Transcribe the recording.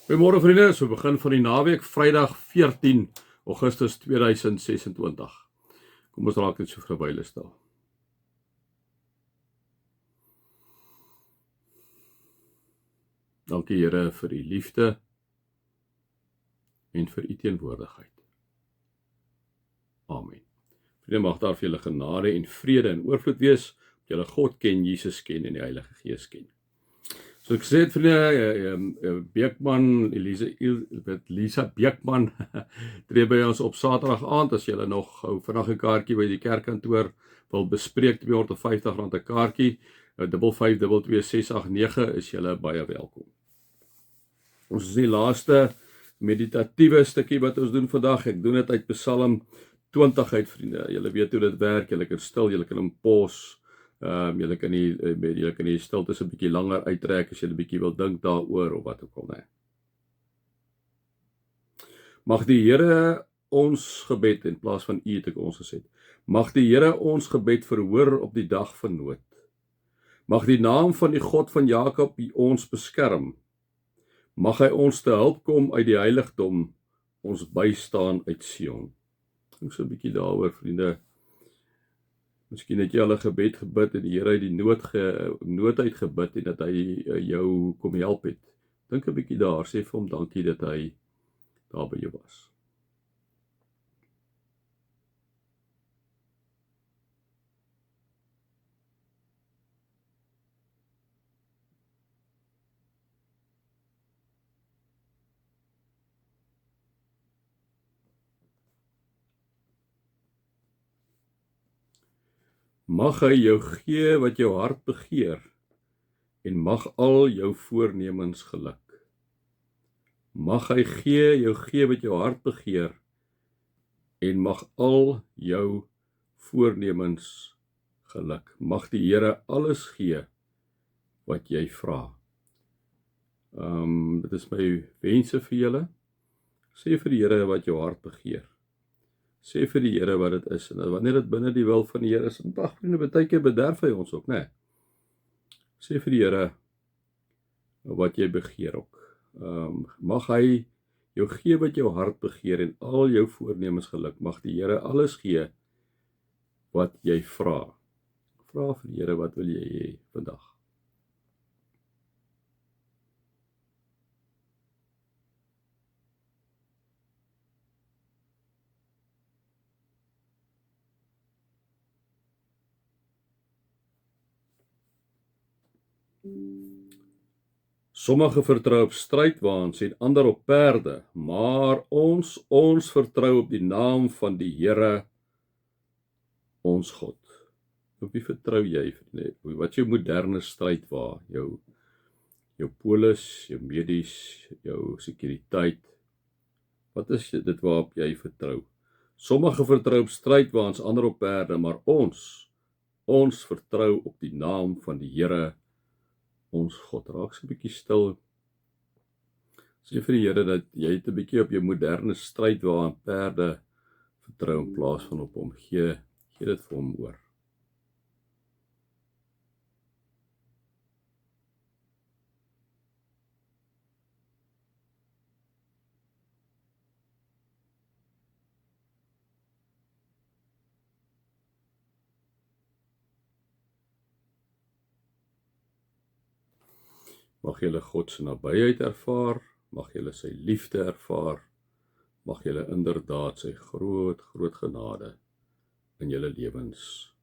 Goeiemôre vriende, so begin van die naweek, Vrydag 14 Augustus 2026. Kom ons raak net so vir 'n wyle stil. Dankie Here vir u liefde en vir u teenwoordigheid. Amen. Vriende, mag daar vir julle genade en vrede en oorvloed wees, dat julle God ken, Jesus ken en die Heilige Gees ken. So ek sê het vriende, Beekman, Lisa Beekman tree by ons op Saterdag aand, as julle nog vinnig 'n kaartjie by die kerkkantoor wil bespreek, R250 'n kaartjie, 55222689 is julle baie welkom. Ons is die laaste meditatiewe stukkie wat ons doen vandag. Ek doen dit uit Psalm 20 uit, vriende. Julle weet hoe dit werk, julle kan stil, julle kan in pos. Julle kan die stiltes 'n bietjie langer uittrek as julle 'n bietjie wil dink daaroor of wat ook al, né. Mag die Here ons gebed, in plaas van u het ek ons gesê, mag die Here ons gebed verhoor op die dag van nood. Mag die naam van die God van Jakob ons beskerm. Mag hy ons te hulp kom uit die heiligdom, ons bystaan uit Sion. Dink so 'n bietjie daaroor, vriende. Miskien het jy al 'n gebed gebid en die Here het die nood uitgebid en dat hy jou kom help het. Dink 'n bietjie daar, sê vir hom dankie dat hy daar by jou was. Mag hy jou gee wat jou hart begeer en mag al jou voornemens geluk. Mag hy jou gee wat jou hart begeer en mag al jou voornemens geluk. Mag die Here alles gee wat jy vra. Dit is my wense vir julle. Sê vir die Here wat jou hart begeer. Sê vir die Here wat dit is, en wanneer dit binne die wil van die Here is, en baie keer bederf hy ons ook, né? Sê vir die Here wat jy begeer ook. Mag hy jou gee wat jou hart begeer en al jou voornemens geluk. Mag die Here alles gee wat jy vra. Vra vir die Here, wat wil jy hê vandag? Sommige vertrou op strydwaans en ander op perde, maar ons vertrou op die naam van die Here, ons God. Op wie vertrou jy? Wat is jou moderne strydwa? Jou polis, jou medies, jou sekuriteit? Wat is dit waarop jy vertrou? Sommige vertrou op strydwaans, ander op perde, maar ons vertrou op die naam van die Here, ons God. Raak so 'n bietjie stil. Sê vir die Here dat jy 'n bietjie op jou moderne strydwa en perde vertrou in plaas van op hom. Gee dit vir hom oor. Mag julle God se nabyheid ervaar, mag julle sy liefde ervaar, mag julle inderdaad sy groot genade in julle lewens